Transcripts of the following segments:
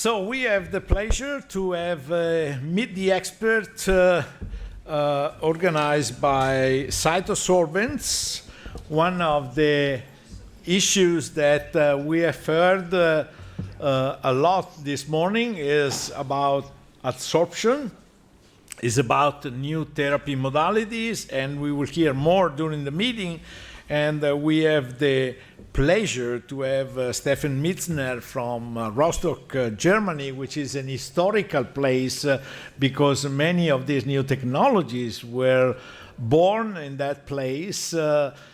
So we have the pleasure to have Meet the Expert organized by CytoSorbents. One of the issues that we have heard a lot this morning is about absorption, is about new therapy modalities, and we will hear more during the meeting. And we have the pleasure to have Stefan Mitzner from Rostock, Germany, which is an historical place because many of these new technologies were born in that place.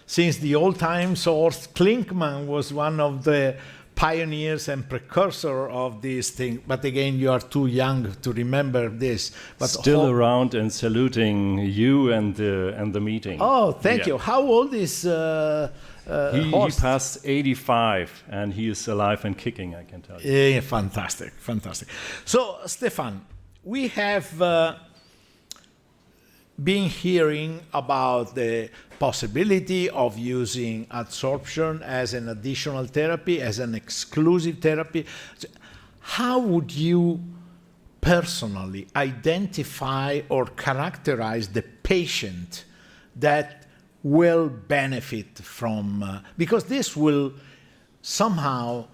Since the old times, Horst Klinkmann was one of the pioneers and precursor of these things. But again, you are too young to remember this. But still around and saluting you and the meeting. Oh, thank you. How old is he passed 85 and he is alive and kicking, I can tell you. Yeah, fantastic, fantastic. So, Stefan, we have been hearing about the possibility of using absorption as an additional therapy, as an exclusive therapy. How would you personally identify or characterize the patient that will benefit from, because this will somehow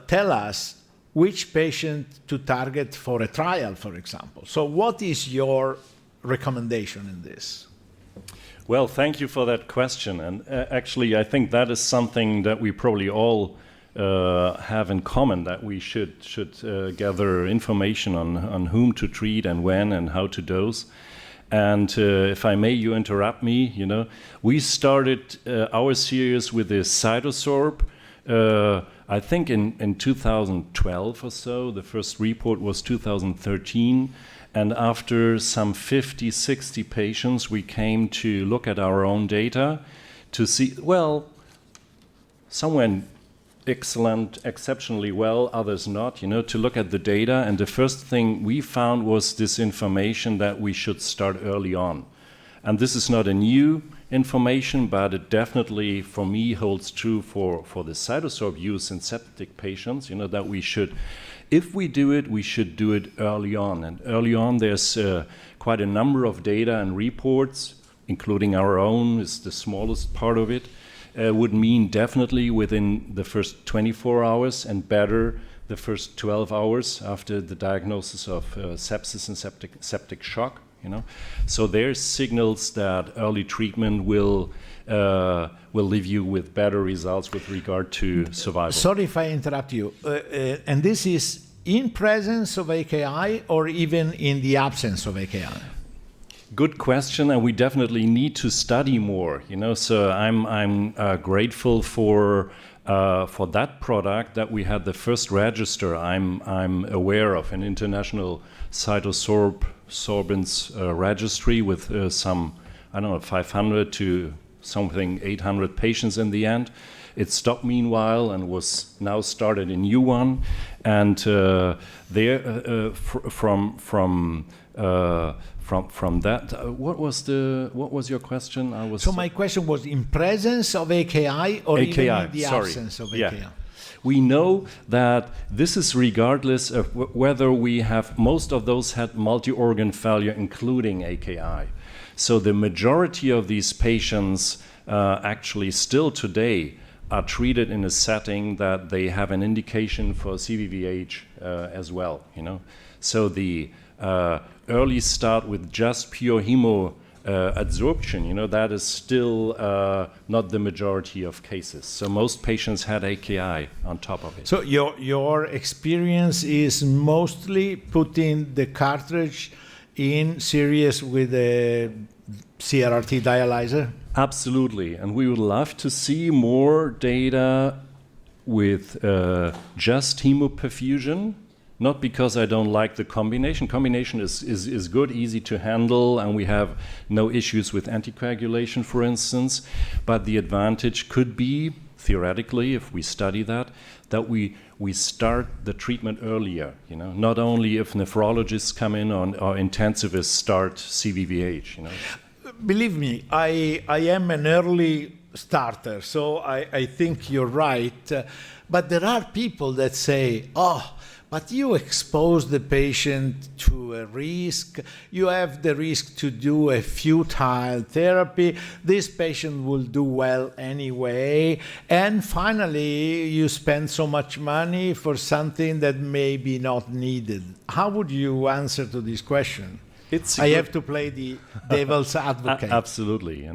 tell us which patient to target for a trial, for example. So what is your recommendation in this? Well, thank you for that question. And actually, I think that is something that we probably all have in common, that we should gather information on whom to treat and when and how to dose. And if I may, you interrupt me, you know, we started our series with the CytoSorb, I think in 2012 or so. The first report was 2013. And after some 50, 60 patients, we came to look at our own data to see, well, some went excellent, exceptionally well, others not, you know, to look at the data. And the first thing we found was this information that we should start early on. And this is not a new information, but it definitely, for me, holds true for the CytoSorb use in septic patients, you know, that we should, if we do it, we should do it early on. And early on, there's quite a number of data and reports, including our own, is the smallest part of it, would mean definitely within the first 24 hours and better the first 12 hours after the diagnosis of sepsis and septic shock. You know, so there's signals that early treatment will leave you with better results with regard to survival. Sorry if I interrupt you. And this is in presence of AKI or even in the absence of AKI? Good question, and we definitely need to study more. You know, so I'm grateful for that product that we had the first register I'm aware of, an international CytoSorbents registry with some, I don't know, 500 to something 800 patients in the end. It stopped meanwhile and was now started a new one. And there, from that, what was your question? So my question was in presence of AKI or AKI, even in the absence of AKI? Yeah. We know that this is regardless of whether we have, most of those had multi-organ failure, including AKI. So the majority of these patients actually still today are treated in a setting that they have an indication for CVVH as well. You know, so the early start with just pure hemo adsorption, you know, that is still not the majority of cases. So most patients had AKI on top of it. So your experience is mostly putting the cartridge in series with a CRRT dialyzer? Absolutely, and we would love to see more data with just hemoperfusion. Not because I don't like the combination. Combination is good, easy to handle, and we have no issues with anticoagulation, for instance. But the advantage could be, theoretically, if we study that we start the treatment earlier. You know, not only if nephrologists come in or intensivists start CVVH. You know. Believe me, I am an early starter. So I think you're right. But there are people that say, oh, but you expose the patient to a risk. You have the risk to do a futile therapy. This patient will do well anyway. And finally, you spend so much money for something that may be not needed. How would you answer to this question? I have to play the devil's advocate. Absolutely,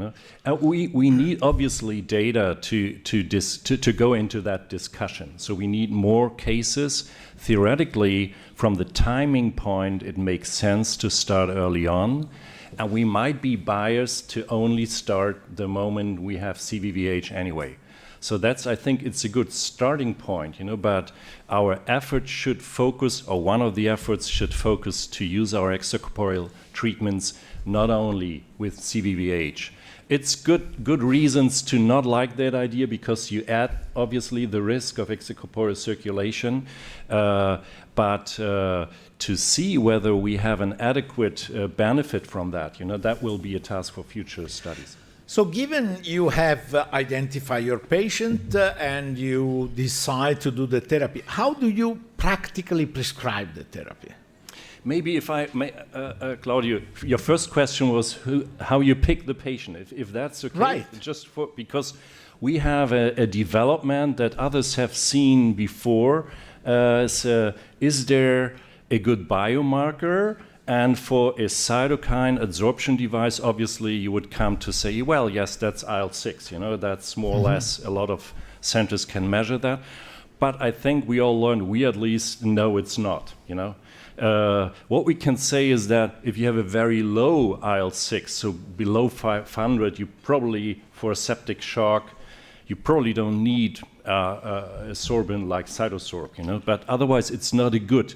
we need obviously data to go into that discussion. So we need more cases. Theoretically, from the timing point, it makes sense to start early on, and we might be biased to only start the moment we have CVVH anyway. So I think it's a good starting point, but our effort should focus, or one of the efforts should focus to use our extracorporeal treatments not only with CVVH. It's good reasons to not like that idea, because you add, obviously, the risk of extracorporeal circulation, but to see whether we have an adequate benefit from that, that will be a task for future studies. So given you have identified your patient and you decide to do the therapy, how do you practically prescribe the therapy? Maybe if I may, Claudio, your first question was how you pick the patient, if that's okay. Right. Because we have a development that others have seen before. Is there a good biomarker? And for a cytokine absorption device, obviously you would come to say, well, yes, that's IL-6. That's more or less, a lot of centers can measure that. But I think we all learned, we at least know it's not. What we can say is that if you have a very low IL-6, so below 500, you probably, for a septic shock, you probably don't need a sorbent like CytoSorb, but otherwise it's not a good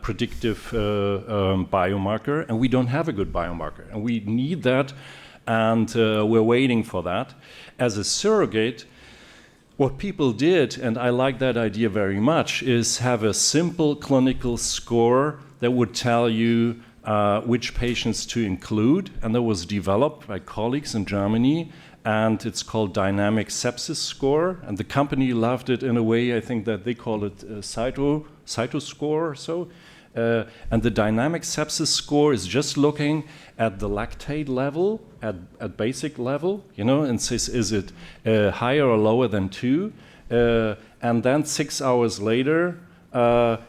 predictive biomarker, and we don't have a good biomarker, and we need that, and we're waiting for that. As a surrogate, what people did, and I like that idea very much, is have a simple clinical score that would tell you which patients to include, and that was developed by colleagues in Germany, and it's called Dynamic Sepsis Score, and the company loved it in a way, I think that they call it CytoScore or so. And the Dynamic Sepsis Score is just looking at the lactate level, at basic level, and says, is it higher or lower than 2? And then 6 hours later,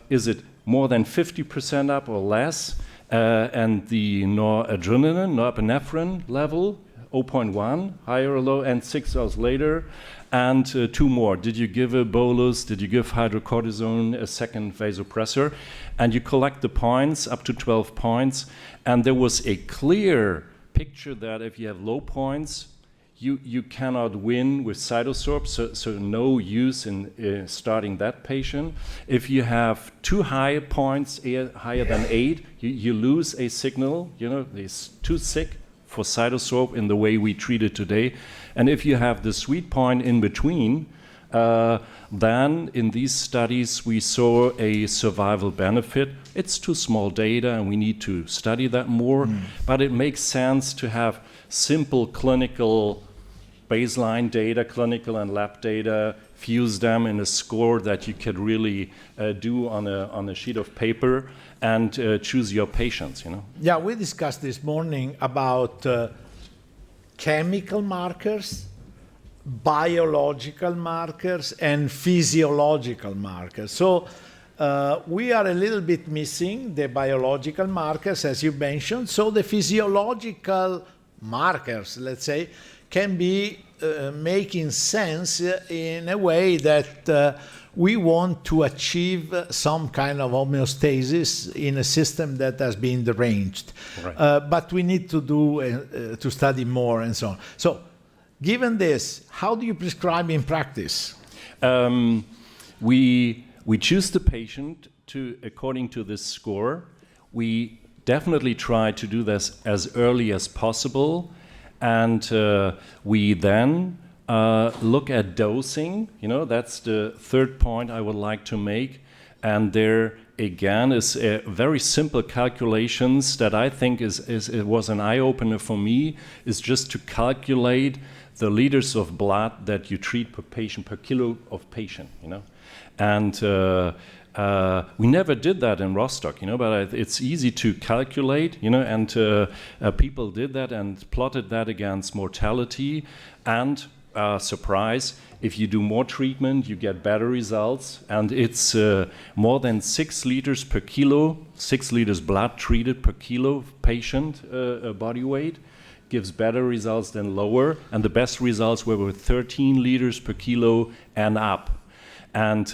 is it more than 50% up or less? And the norepinephrine level, 0.1, higher or low, and 6 hours later, and 2 more. Did you give a bolus? Did you give hydrocortisone, a second vasopressor? And you collect the points, up to 12 points, and there was a clear picture that if you have low points, you cannot win with CytoSorb, so no use in starting that patient. If you have too high points, higher than 8, you lose a signal, it's too sick for CytoSorb in the way we treat it today. And if you have the sweet point in between, then in these studies we saw a survival benefit. It's too small data and we need to study that more, but it makes sense to have simple clinical baseline data, clinical and lab data, fuse them in a score that you could really do on a sheet of paper and choose your patients, Yeah, we discussed this morning about chemical markers, biological markers, and physiological markers. So we are a little bit missing the biological markers, as you mentioned. So the physiological markers, let's say, can be making sense in a way that we want to achieve some kind of homeostasis in a system that has been deranged. Right. But we need to study more and so on. So given this, how do you prescribe in practice? We choose the patient according to this score. We definitely try to do this as early as possible. And we then look at dosing. That's the third point I would like to make. And there, again, is very simple calculations that I think it was an eye-opener for me, is just to calculate the liters of blood that you treat per patient, per kilo of patient, you know. And we never did that in Rostock, you know, but it's easy to calculate, you know, and people did that and plotted that against mortality. And surprise, if you do more treatment, you get better results. And it's more than 6 liters per kilo, 6 liters blood treated per kilo patient body weight gives better results than lower. And the best results were with 13 liters per kilo and up. And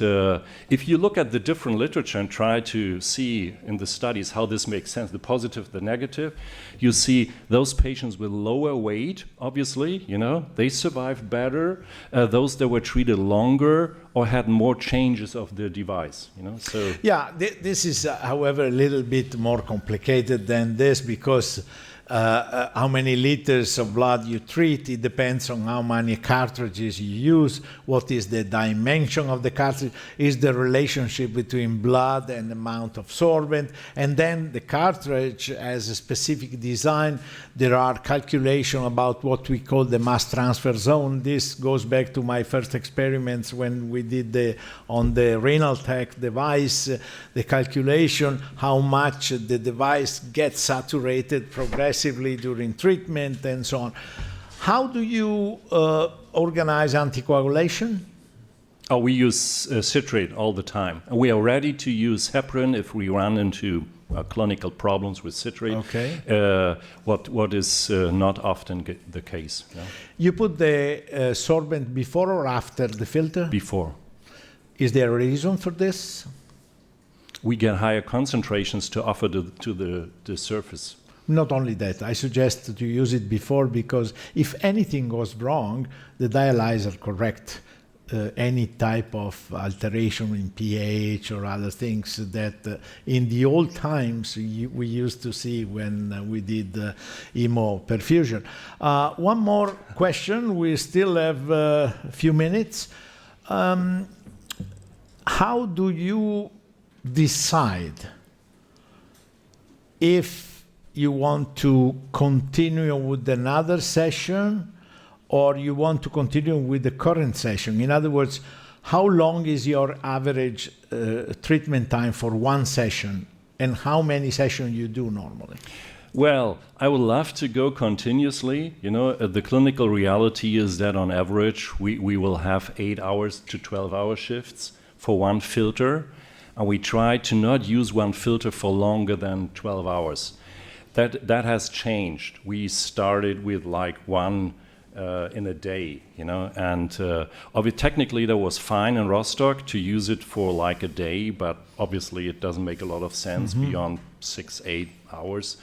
if you look at the different literature and try to see in the studies how this makes sense, the positive, the negative, you see those patients with lower weight, obviously, you know, they survived better. Those that were treated longer or had more changes of the device, you know. So yeah, this is, however, a little bit more complicated than this because how many liters of blood you treat, it depends on how many cartridges you use, what is the dimension of the cartridge, is the relationship between blood and amount of sorbent, and then the cartridge has a specific design. There are calculations about what we call the mass transfer zone. This goes back to my first experiments when we did on the renal tech device, the calculation, how much the device gets saturated progressively during treatment and so on. How do you organize anticoagulation? Oh, we use citrate all the time. We are ready to use heparin if we run into clinical problems with citrate. Okay. What is not often the case. Yeah? You put the sorbent before or after the filter? Before. Is there a reason for this? We get higher concentrations to offer to the surface. Not only that, I suggest to use it before because if anything goes wrong, the dialyzer correct any type of alteration in pH or other things that in the old times we used to see when we did hemoperfusion. One more question. We still have a few minutes. How do you decide if you want to continue with another session or you want to continue with the current session? In other words, how long is your average treatment time for one session and how many sessions you do normally? Well, I would love to go continuously. You know, the clinical reality is that on average we will have 8 hours to 12-hour shifts for one filter, and we try to not use one filter for longer than 12 hours. That has changed. We started with like one in a day, you know, and technically that was fine in Rostock to use it for like a day, but obviously it doesn't make a lot of sense beyond 6-8 hours.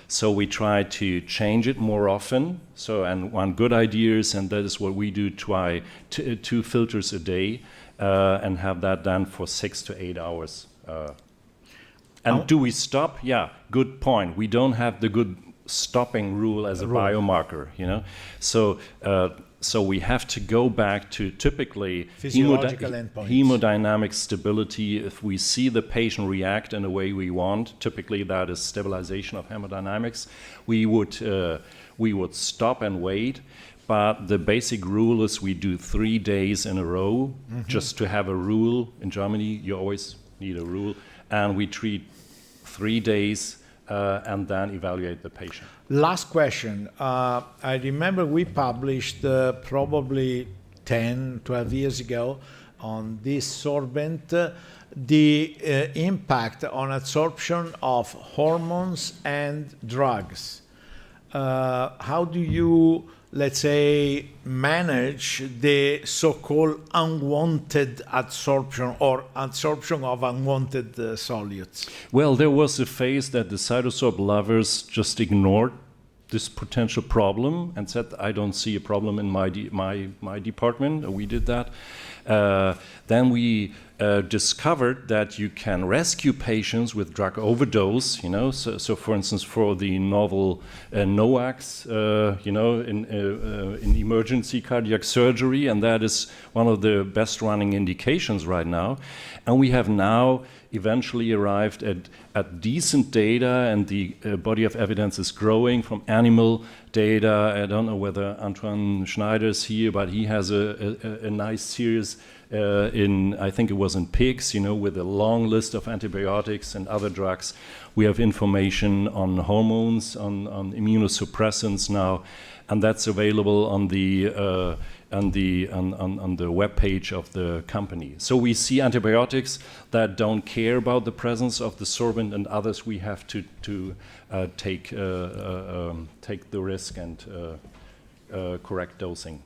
So we try to change it more often. So, and one good idea is, and that is what we do, try 2 filters a day and have that done for 6 to 8 hours. And do we stop? Yeah, good point. We don't have the good stopping rule as a biomarker, you know. So we have to go back to typically physiological endpoints. Hemodynamic stability. If we see the patient react in the way we want, typically that is stabilization of hemodynamics, we would stop and wait. But the basic rule is we do 3 days in a row, just to have a rule. In Germany, you always need a rule. And we treat 3 days and then evaluate the patient. Last question. I remember we published probably 10, 12 years ago on this sorbent, the impact on absorption of hormones and drugs. How do you, let's say, manage the so-called unwanted absorption or absorption of unwanted solutes? Well, there was a phase that the CytoSorb lovers just ignored this potential problem and said, I don't see a problem in my department. We did that. Then we discovered that you can rescue patients with drug overdose, you know, so for instance, for the novel NOACs, you know, in emergency cardiac surgery, and that is one of the best running indications right now. And we have now eventually arrived at decent data, and the body of evidence is growing from animal data. I don't know whether Antoine Schneider is here, but he has a nice series I think it was in pigs, you know, with a long list of antibiotics and other drugs. We have information on hormones, on immunosuppressants now, and that's available on the web page of the company. So we see antibiotics that don't care about the presence of the sorbent, and others we have to take the risk and correct dosing.